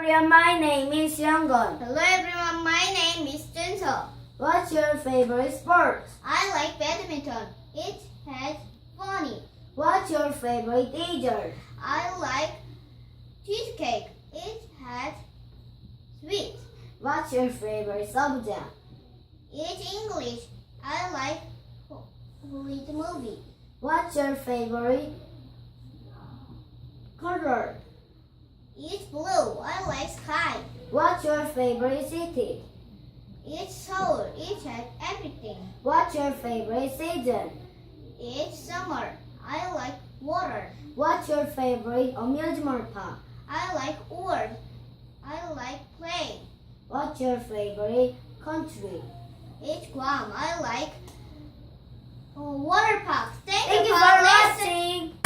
everyone, my name is Younggun. Hello everyone, my name is Junso. What's your favorite sport? I like badminton. It has funny. What's your favorite dessert? I like cheesecake. It has sweet. What's your favorite subject? It's English. I like read movie. What's your favorite color? It's blue. I like sky. What's your favorite city? It's Seoul. It has everything. What's your favorite season? It's summer. I like water. What's your favorite amusement park? I like world. I like play. What's your favorite country? It's Guam. I like water park. Thank Thank you you for for listening. watching.